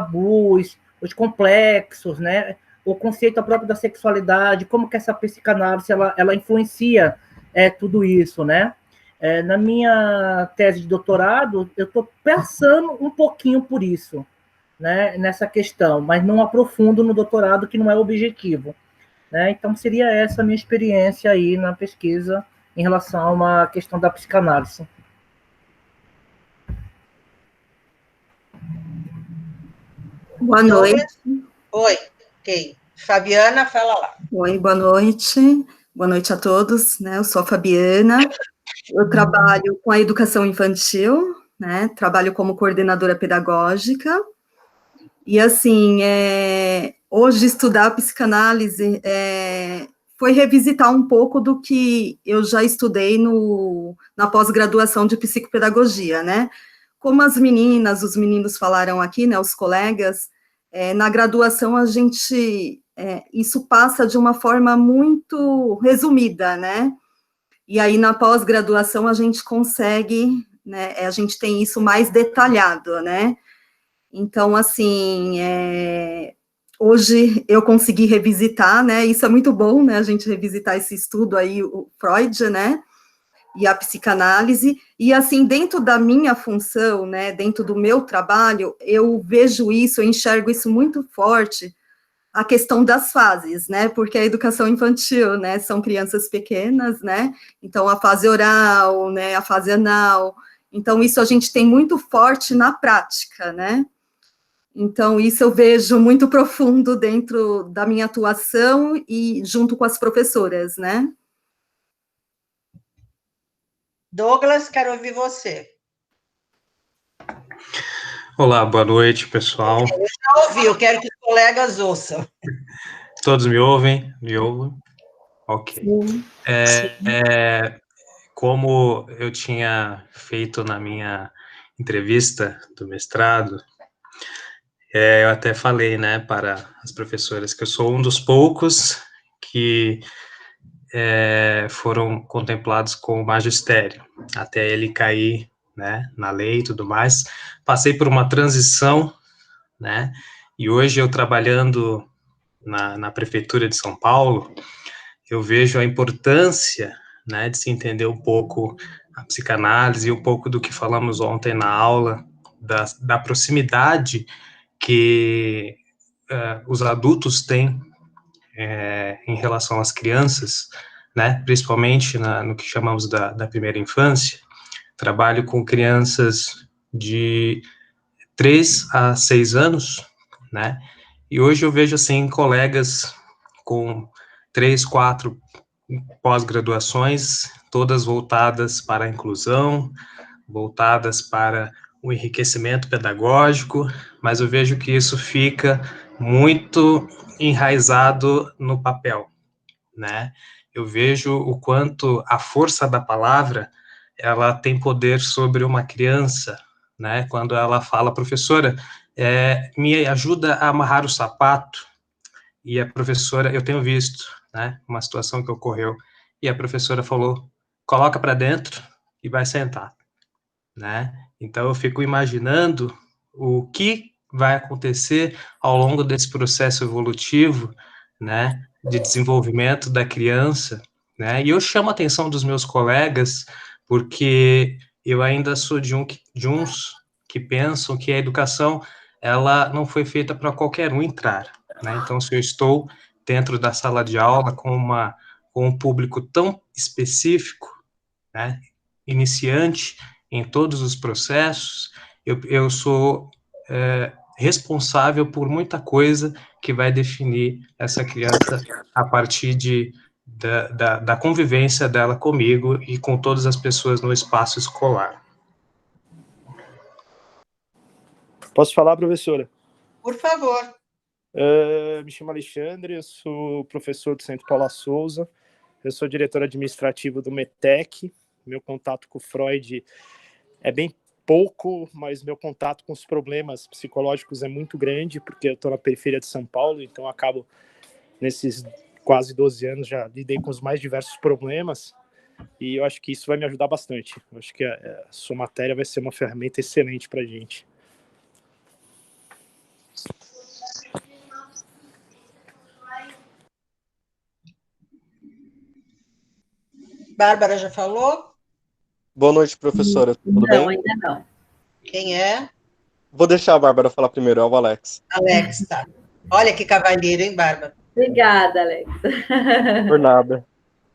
tabus, os complexos, né? O conceito próprio da sexualidade, como que essa psicanálise ela influencia tudo isso, né? Na minha tese de doutorado, eu estou pensando um pouquinho por isso, né? Nessa questão, mas não aprofundo no doutorado, que não é o objetivo, né? Então, seria essa a minha experiência aí na pesquisa em relação a uma questão da psicanálise. Boa noite. Oi, ok. Fabiana, fala lá. Oi, boa noite. Boa noite a todos, né? Eu sou a Fabiana. Eu trabalho com a educação infantil, né? Trabalho como coordenadora pedagógica. E, assim, hoje estudar psicanálise foi revisitar um pouco do que eu já estudei na pós-graduação de psicopedagogia, né? Como as meninas, os meninos falaram aqui, né, os colegas, na graduação a gente, isso passa de uma forma muito resumida, né? E aí na pós-graduação a gente consegue, né, a gente tem isso mais detalhado, né? Então, assim, hoje eu consegui revisitar, né, isso é muito bom, né, a gente revisitar esse estudo aí, o Freud, né, e a psicanálise, e assim, dentro da minha função, né, dentro do meu trabalho, eu vejo isso, eu enxergo isso muito forte, a questão das fases, né, porque a educação infantil, né, são crianças pequenas, né, então a fase oral, né, a fase anal, então isso a gente tem muito forte na prática, né. Então, isso eu vejo muito profundo dentro da minha atuação e junto com as professoras, né? Douglas, quero ouvir você. Olá, boa noite, pessoal. Eu já ouvi, eu quero que os colegas ouçam. Todos me ouvem? Me ouvem? Ok. Como eu tinha feito na minha entrevista do mestrado, eu até falei, né, para as professoras que eu sou um dos poucos que foram contemplados com o magistério, até ele cair, né, na lei e tudo mais. Passei por uma transição, né, e hoje eu trabalhando na Prefeitura de São Paulo, eu vejo a importância, né, de se entender um pouco a psicanálise e um pouco do que falamos ontem na aula, da proximidade que os adultos têm em relação às crianças, né, principalmente no que chamamos da primeira infância. Trabalho com crianças de 3 a 6 anos, né, e hoje eu vejo, assim, colegas com 3, 4 pós-graduações, todas voltadas para a inclusão, voltadas para o enriquecimento pedagógico, mas eu vejo que isso fica muito enraizado no papel, né? Eu vejo o quanto a força da palavra, ela tem poder sobre uma criança, né? Quando ela fala, professora, me ajuda a amarrar o sapato, e a professora, eu tenho visto, né, uma situação que ocorreu, e a professora falou, coloca para dentro e vai sentar, né? Então eu fico imaginando o que vai acontecer ao longo desse processo evolutivo, né, de desenvolvimento da criança, né? E eu chamo a atenção dos meus colegas porque eu ainda sou de uns que pensam que a educação ela não foi feita para qualquer um entrar, né? Então, se eu estou dentro da sala de aula com um público tão específico, né, iniciante em todos os processos, eu sou responsável por muita coisa que vai definir essa criança a partir da convivência dela comigo e com todas as pessoas no espaço escolar. Posso falar, professora? Por favor. Me chamo Alexandre, eu sou professor do Centro Paula Souza, eu sou diretor administrativo do METEC, meu contato com o Freud é bem pouco, mas meu contato com os problemas psicológicos é muito grande, porque eu estou na periferia de São Paulo, então acabo, nesses quase 12 anos, já lidei com os mais diversos problemas, e eu acho que isso vai me ajudar bastante. Eu acho que a sua matéria vai ser uma ferramenta excelente para a gente. Bárbara já falou? Boa noite, professora. Tudo Não, bem? ainda não. Quem é? Vou deixar a Bárbara falar primeiro, é o Alex. Alex, tá. Olha que cavalheiro, hein, Bárbara? Obrigada, Alex. Por nada.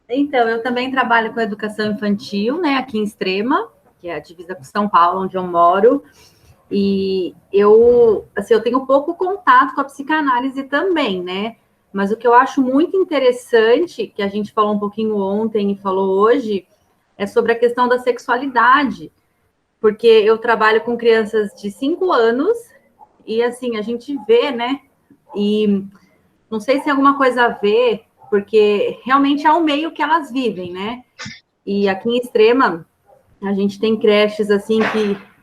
Então, eu também trabalho com educação infantil, né, aqui em Extrema, que é a divisa com São Paulo, onde eu moro. E eu, assim, eu tenho pouco contato com a psicanálise também, né? Mas o que eu acho muito interessante, que a gente falou um pouquinho ontem e falou hoje, é sobre a questão da sexualidade. Porque eu trabalho com crianças de 5 anos e, assim, a gente vê, né? E não sei se tem alguma coisa a ver, porque realmente é o meio que elas vivem, né? E aqui em Extrema, a gente tem creches, assim,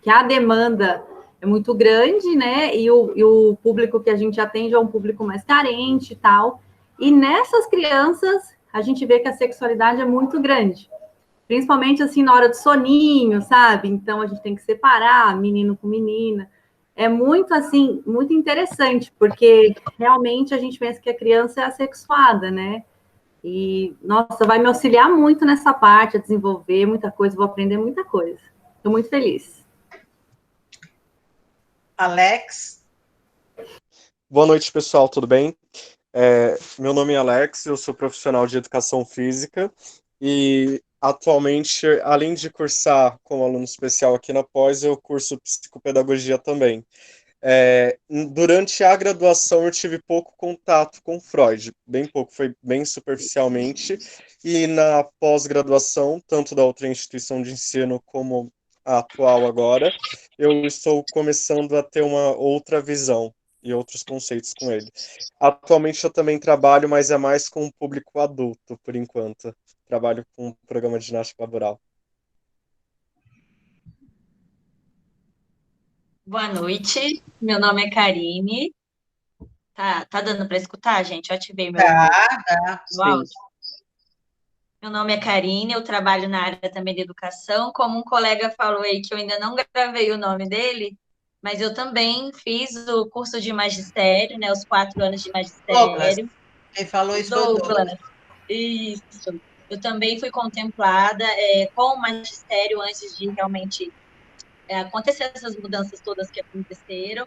que a demanda é muito grande, né? E o público que a gente atende é um público mais carente e tal. E nessas crianças, a gente vê que a sexualidade é muito grande. Principalmente, assim, na hora do soninho, sabe? Então, a gente tem que separar menino com menina. É muito, assim, muito interessante, porque realmente a gente pensa que a criança é assexuada, né? E, nossa, vai me auxiliar muito nessa parte, a desenvolver muita coisa, vou aprender muita coisa. Estou muito feliz. Alex? Boa noite, pessoal, tudo bem? Meu nome é Alex, eu sou profissional de educação física e atualmente, além de cursar como aluno especial aqui na pós, eu curso psicopedagogia também. Durante a graduação eu tive pouco contato com Freud, bem pouco, foi bem superficialmente, e na pós-graduação, tanto da outra instituição de ensino como a atual agora, eu estou começando a ter uma outra visão e outros conceitos com ele. Atualmente eu também trabalho, mas é mais com o público adulto, por enquanto. Trabalho com um programa de ginástica laboral. Boa noite, meu nome é Karine. Tá dando para escutar, gente? Eu ativei Tá. meu áudio. Meu nome é Karine, eu trabalho na área também de educação. Como um colega falou aí que eu ainda não gravei o nome dele, mas eu também fiz o curso de magistério, né? Os 4 anos de magistério. Douglas. Quem falou isso foi o Douglas. Isso. Eu também fui contemplada com o magistério antes de realmente acontecer essas mudanças todas que aconteceram.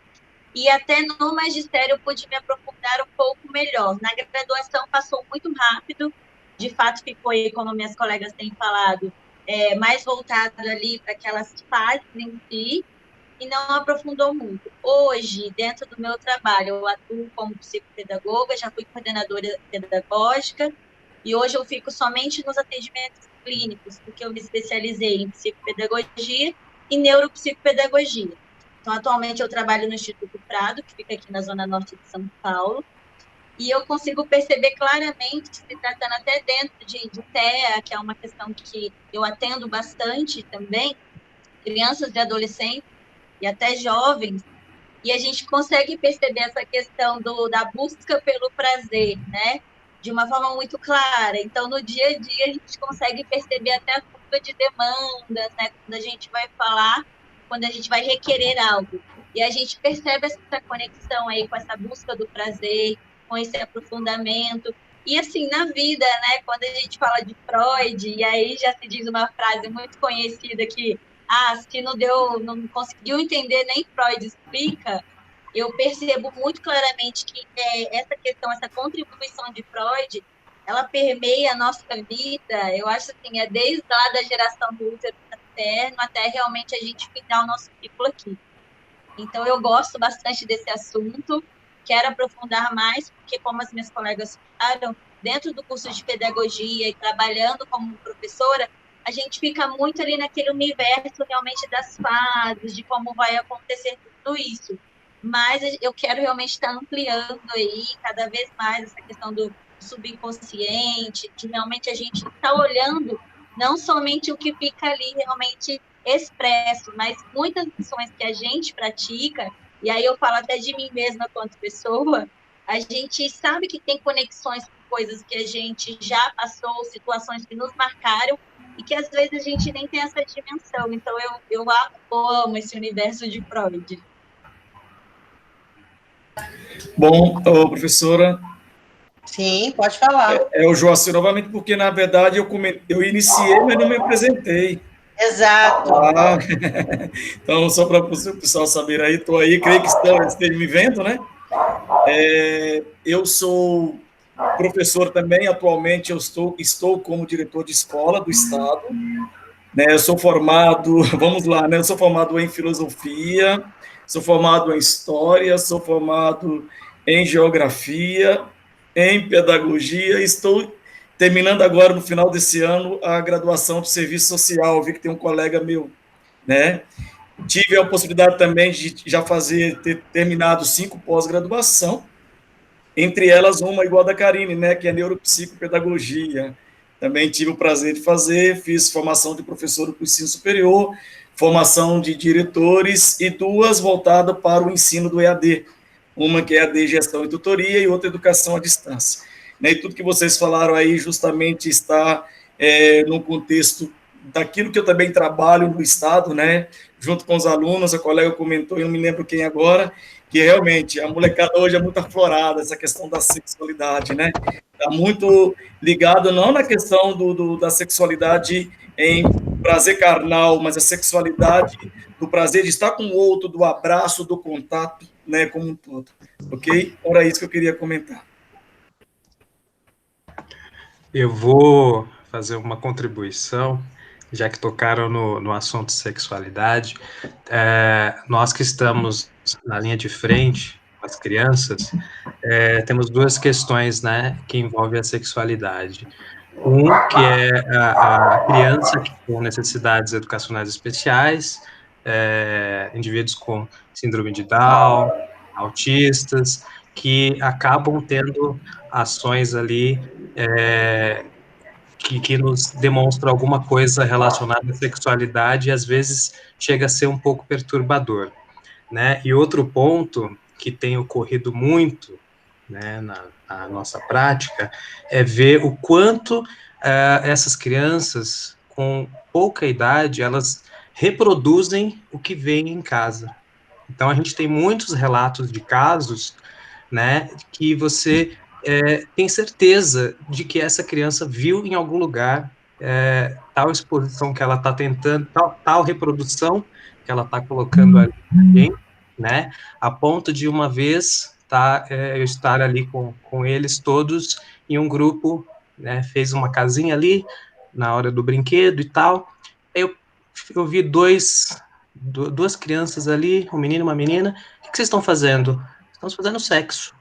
E até no magistério eu pude me aprofundar um pouco melhor. Na graduação passou muito rápido, de fato ficou aí, como minhas colegas têm falado, mais voltado ali para aquelas fases em si, e não aprofundou muito. Hoje, dentro do meu trabalho, eu atuo como psicopedagoga, já fui coordenadora pedagógica, e hoje eu fico somente nos atendimentos clínicos, porque eu me especializei em psicopedagogia e neuropsicopedagogia. Então, atualmente eu trabalho no Instituto Prado, que fica aqui na Zona Norte de São Paulo, e eu consigo perceber claramente, se tratando até dentro de TEA, que é uma questão que eu atendo bastante também, crianças e adolescentes e até jovens, e a gente consegue perceber essa questão da busca pelo prazer, né? De uma forma muito clara. Então, no dia a dia, a gente consegue perceber até a fuga de demandas, né? Quando a gente vai falar, quando a gente vai requerer algo. E a gente percebe essa conexão aí com essa busca do prazer, com esse aprofundamento. E assim, na vida, né? Quando a gente fala de Freud, e aí já se diz uma frase muito conhecida que se não conseguiu entender, nem Freud explica, eu percebo muito claramente que essa questão, essa contribuição de Freud, ela permeia a nossa vida, eu acho assim, desde lá da geração do útero materno até realmente a gente findar o nosso ciclo aqui. Então, eu gosto bastante desse assunto, quero aprofundar mais, porque como as minhas colegas falaram, dentro do curso de pedagogia e trabalhando como professora, a gente fica muito ali naquele universo realmente das fases, de como vai acontecer tudo isso. Mas eu quero realmente estar ampliando aí cada vez mais essa questão do subconsciente, de realmente a gente estar olhando não somente o que fica ali realmente expresso, mas muitas ações que a gente pratica, e aí eu falo até de mim mesma quanto pessoa, a gente sabe que tem conexões com coisas que a gente já passou, situações que nos marcaram, e que às vezes a gente nem tem essa dimensão. Então, eu amo esse universo de Freud. Bom, professora, Sim, pode falar. É o Joacir novamente, porque, na verdade, eu iniciei, mas não me apresentei. Exato. Ah, então, só para o pessoal saber aí, estou aí, creio que estejam me vendo, né? Eu sou professor também, atualmente eu estou como diretor de escola do Estado, né? Eu sou formado, vamos lá, né? Eu sou formado em filosofia, sou formado em história, sou formado em geografia, em pedagogia, estou terminando agora, no final desse ano, a graduação de serviço social. Vi que tem um colega meu, né? Tive a possibilidade também de já ter terminado 5 pós-graduação, entre elas uma igual a da Karine, né, que é neuropsicopedagogia. Também tive o prazer de fazer, fiz formação de professor do ensino superior, formação de diretores e 2 voltadas para o ensino do EAD, uma que é EAD Gestão e Tutoria e outra Educação à Distância. Né, e tudo que vocês falaram aí justamente está no contexto daquilo que eu também trabalho no Estado, né, junto com os alunos, a colega comentou, eu não me lembro quem agora, que realmente a molecada hoje é muito aflorada, essa questão da sexualidade, né? Está muito ligado não na questão da sexualidade em prazer carnal, mas a sexualidade do prazer de estar com o outro, do abraço, do contato, né, como um todo. Ok? Era isso que eu queria comentar. Eu vou fazer uma contribuição, já que tocaram no assunto sexualidade. Nós que estamos na linha de frente, as crianças, temos 2 questões, né, que envolvem a sexualidade. Que é a criança com necessidades educacionais especiais, indivíduos com síndrome de Down, autistas, que acabam tendo ações ali que nos demonstram alguma coisa relacionada à sexualidade e às vezes chega a ser um pouco perturbador, né? E outro ponto que tem ocorrido muito, né, na nossa prática, é ver o quanto essas crianças com pouca idade, elas reproduzem o que vem em casa. Então, a gente tem muitos relatos de casos, né, que você tem certeza de que essa criança viu em algum lugar tal exposição que ela está tentando, tal reprodução que ela está colocando ali, né, a ponto de uma vez eu estar ali com eles todos em um grupo, né, fez uma casinha ali na hora do brinquedo e tal. Eu vi duas crianças ali, um menino e uma menina. O que vocês estão fazendo? Estamos fazendo sexo.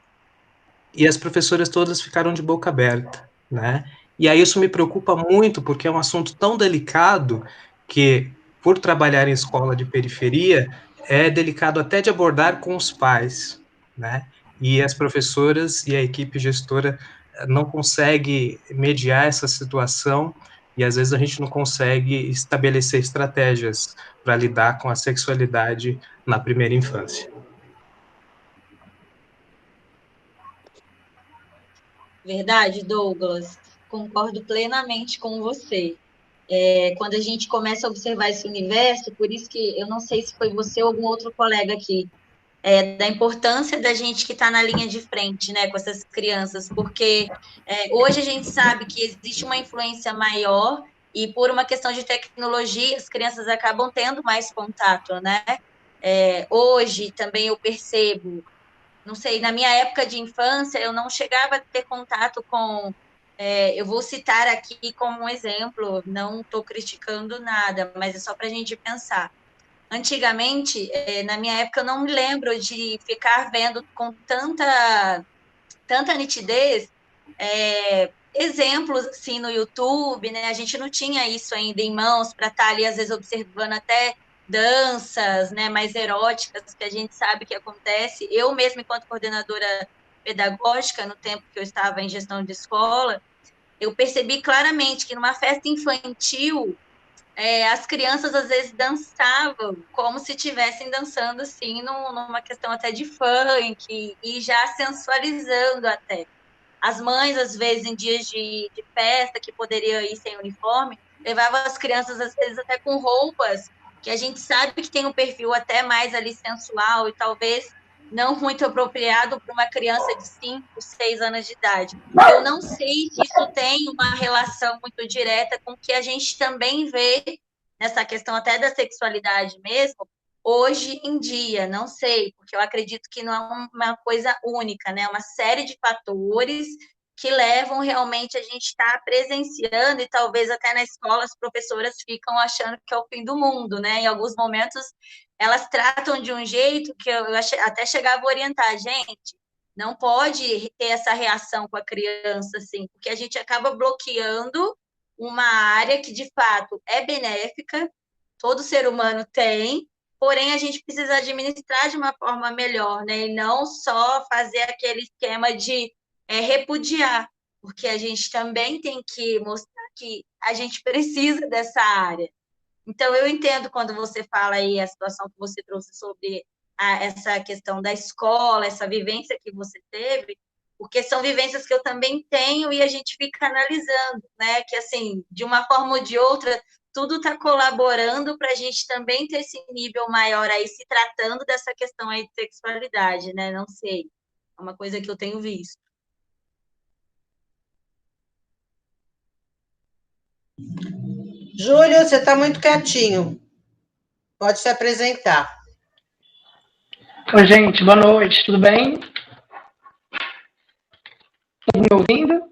E as professoras todas ficaram de boca aberta, né? E aí isso me preocupa muito, porque é um assunto tão delicado que, por trabalhar em escola de periferia, é delicado até de abordar com os pais, né? E as professoras e a equipe gestora não conseguem mediar essa situação e às vezes a gente não consegue estabelecer estratégias para lidar com a sexualidade na primeira infância. Verdade, Douglas. Concordo plenamente com você. Quando a gente começa a observar esse universo, por isso que eu não sei se foi você ou algum outro colega aqui, da importância da gente que está na linha de frente, né, com essas crianças, porque hoje a gente sabe que existe uma influência maior e por uma questão de tecnologia, as crianças acabam tendo mais contato, né? Hoje também eu percebo, não sei, na minha época de infância eu não chegava a ter contato com, eu vou citar aqui como um exemplo, não estou criticando nada, mas é só para a gente pensar. Antigamente, na minha época, eu não me lembro de ficar vendo com tanta nitidez exemplos assim no YouTube, né? A gente não tinha isso ainda em mãos para estar ali, às vezes, observando até danças, né, mais eróticas, que a gente sabe que acontece. Eu mesma, enquanto coordenadora pedagógica, no tempo que eu estava em gestão de escola, eu percebi claramente que numa festa infantil, as crianças às vezes dançavam como se estivessem dançando assim numa questão até de funk e já sensualizando até. As mães, às vezes, em dias de festa, que poderia ir sem uniforme, levavam as crianças, às vezes, até com roupas que a gente sabe que tem um perfil até mais ali sensual e talvez não muito apropriado para uma criança de 5, 6 anos de idade. Eu não sei se isso tem uma relação muito direta com o que a gente também vê nessa questão até da sexualidade mesmo, hoje em dia, não sei, porque eu acredito que não é uma coisa única, né? Uma série de fatores que levam realmente a gente estar presenciando, e talvez até na escola as professoras ficam achando que é o fim do mundo, né? Em alguns momentos elas tratam de um jeito que eu até chegava a orientar, gente, não pode ter essa reação com a criança, assim, porque a gente acaba bloqueando uma área que, de fato, é benéfica, todo ser humano tem, porém a gente precisa administrar de uma forma melhor, né? E não só fazer aquele esquema de repudiar, porque a gente também tem que mostrar que a gente precisa dessa área. Então, eu entendo quando você fala aí a situação que você trouxe sobre essa questão da escola, essa vivência que você teve, porque são vivências que eu também tenho e a gente fica analisando, né? Que, assim, de uma forma ou de outra, tudo está colaborando para a gente também ter esse nível maior aí, se tratando dessa questão aí de sexualidade, né? Não sei. É uma coisa que eu tenho visto. Júlio, você está muito quietinho. Pode se apresentar. Oi, gente, boa noite, tudo bem? Estão me ouvindo?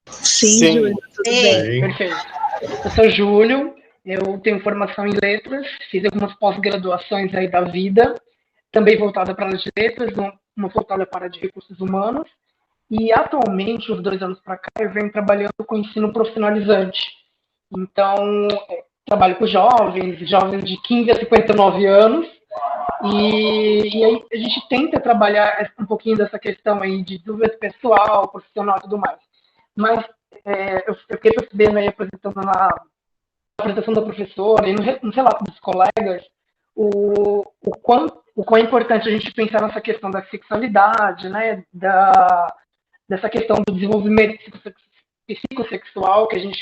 Sim, Júlio, tudo bem. Perfeito. Eu sou Júlio, eu tenho formação em letras, fiz algumas pós-graduações aí da vida, também voltada para as letras, uma voltada para a de recursos humanos, e atualmente, uns 2 anos para cá, eu venho trabalhando com ensino profissionalizante. Então, trabalho com jovens de 15 a 59 anos, e aí a gente tenta trabalhar um pouquinho dessa questão aí de desenvolvimento pessoal, profissional e tudo mais. Mas eu fiquei percebendo aí, apresentando na apresentação da professora e no relato dos colegas, o quão é importante a gente pensar nessa questão da sexualidade, né, dessa questão do desenvolvimento psicossexual que a gente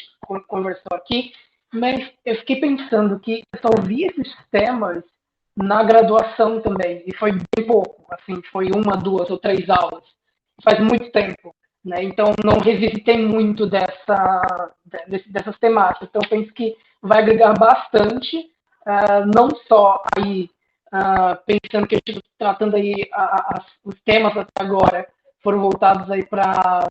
conversou aqui, mas eu fiquei pensando que eu só vi esses temas na graduação também, e foi bem pouco, assim, foi 1, 2 ou 3 aulas, faz muito tempo, né? Então não revisitei muito dessas temáticas, então penso que vai agregar bastante, não só aí, pensando que a gente está tratando aí os temas até agora foram voltados aí para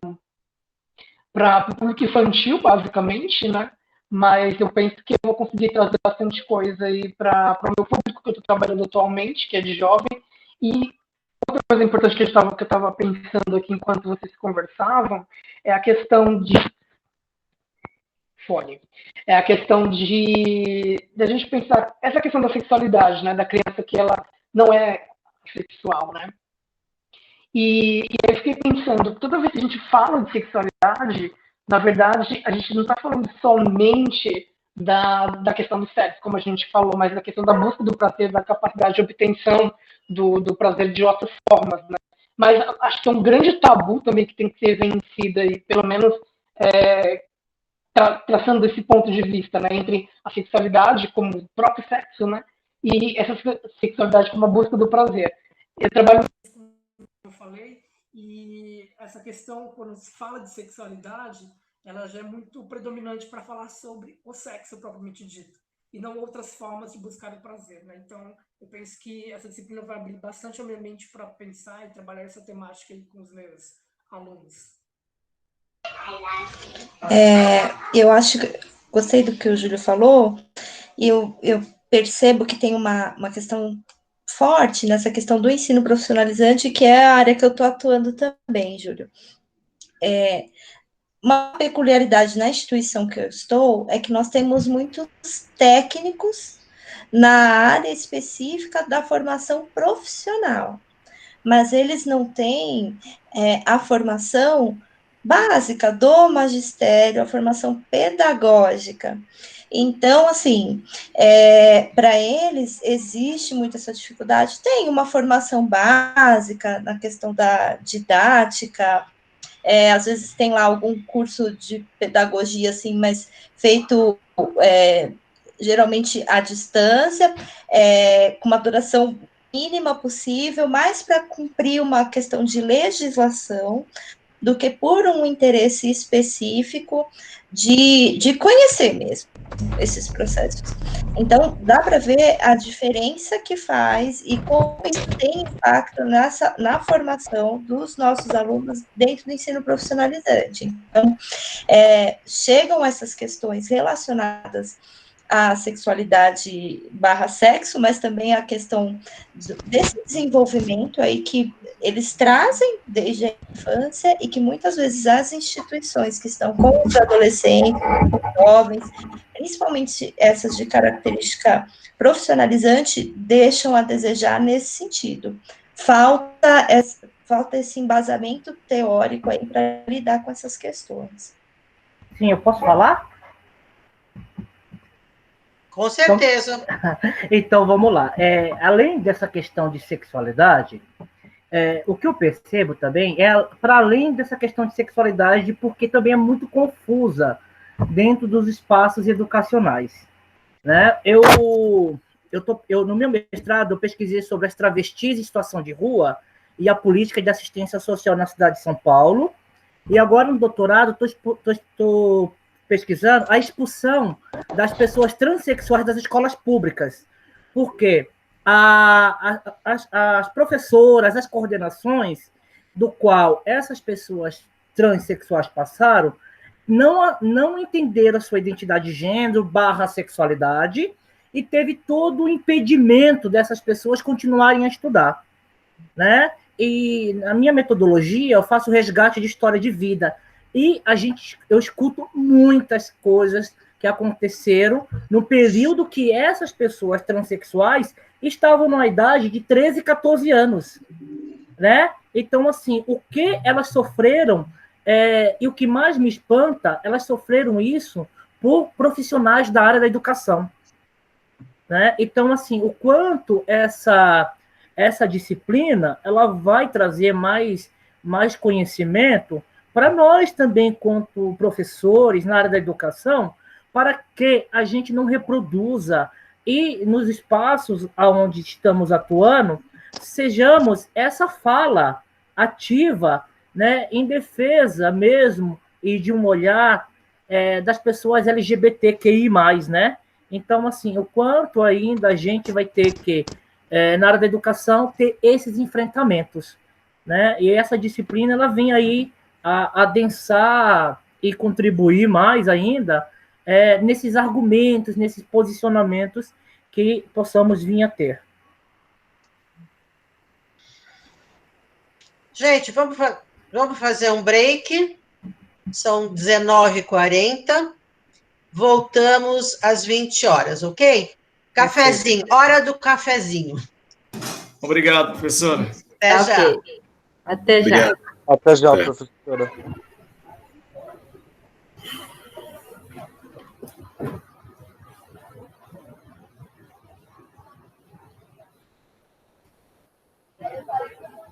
o público infantil, basicamente, né? Mas eu penso que eu vou conseguir trazer bastante coisa aí para o meu público que eu estou trabalhando atualmente, que é de jovem. E outra coisa importante que eu estava pensando aqui enquanto vocês conversavam é a questão de fone. É a questão de a gente pensar essa questão da sexualidade, né? Da criança que ela não é sexual, né? E eu fiquei pensando, toda vez que a gente fala de sexualidade, na verdade, a gente não está falando somente da questão do sexo, como a gente falou, mas da questão da busca do prazer, da capacidade de obtenção do prazer de outras formas, né? Mas acho que é um grande tabu também que tem que ser vencido aí, pelo menos traçando esse ponto de vista, né, entre a sexualidade como o próprio sexo, né, e essa sexualidade como a busca do prazer. Eu trabalho, como eu falei, e essa questão, quando se fala de sexualidade, ela já é muito predominante para falar sobre o sexo propriamente dito, e não outras formas de buscar o prazer, né? Então, eu penso que essa disciplina vai abrir bastante a minha mente para pensar e trabalhar essa temática aí com os meus alunos. Eu acho que gostei do que o Júlio falou, e eu percebo que tem uma questão forte nessa questão do ensino profissionalizante, que é a área que eu estou atuando também, Júlio. Uma peculiaridade na instituição que eu estou é que nós temos muitos técnicos na área específica da formação profissional, mas eles não têm a formação básica do magistério, a formação pedagógica. Então, assim, para eles existe muita essa dificuldade. Tem uma formação básica na questão da didática, às vezes tem lá algum curso de pedagogia, assim, mas feito geralmente à distância, com uma duração mínima possível, mais para cumprir uma questão de legislação do que por um interesse específico de conhecer mesmo esses processos. Então, dá para ver a diferença que faz e como isso tem impacto na formação dos nossos alunos dentro do ensino profissionalizante. Então, chegam essas questões relacionadas à sexualidade / sexo, mas também a questão desse desenvolvimento aí que eles trazem desde a infância e que muitas vezes as instituições que estão com os adolescentes, com os jovens, principalmente essas de característica profissionalizante, deixam a desejar nesse sentido. Falta esse embasamento teórico aí para lidar com essas questões. Sim, eu posso falar? Com certeza. Então, vamos lá. Além dessa questão de sexualidade, o que eu percebo também para além dessa questão de sexualidade, porque também é muito confusa dentro dos espaços educacionais, né? No meu mestrado, eu pesquisei sobre as travestis em situação de rua e a política de assistência social na cidade de São Paulo, e agora no doutorado estou pesquisando a expulsão das pessoas transexuais das escolas públicas, porque as professoras, as coordenações do qual essas pessoas transexuais passaram, não entenderam a sua identidade de gênero / sexualidade, e teve todo o impedimento dessas pessoas continuarem a estudar, né? E na minha metodologia, eu faço resgate de história de vida, e eu escuto muitas coisas que aconteceram no período que essas pessoas transexuais estavam na idade de 13, 14 anos, né? Então, assim, o que elas sofreram, e o que mais me espanta, elas sofreram isso por profissionais da área da educação, né? Então, assim, o quanto essa disciplina ela vai trazer mais conhecimento para nós também, quanto professores na área da educação, para que a gente não reproduza e nos espaços onde estamos atuando, sejamos essa fala ativa, né, em defesa mesmo e de um olhar das pessoas LGBTQI+, né? Então, assim, o quanto ainda a gente vai ter que, na área da educação, ter esses enfrentamentos, né? E essa disciplina, ela vem aí a adensar e contribuir mais ainda nesses argumentos, nesses posicionamentos que possamos vir a ter. Gente, vamos fazer um break. São 19h40. Voltamos às 20 horas, ok? Cafezinho, hora do cafezinho. Obrigado, professora. Até já. Até já. Até já, professora.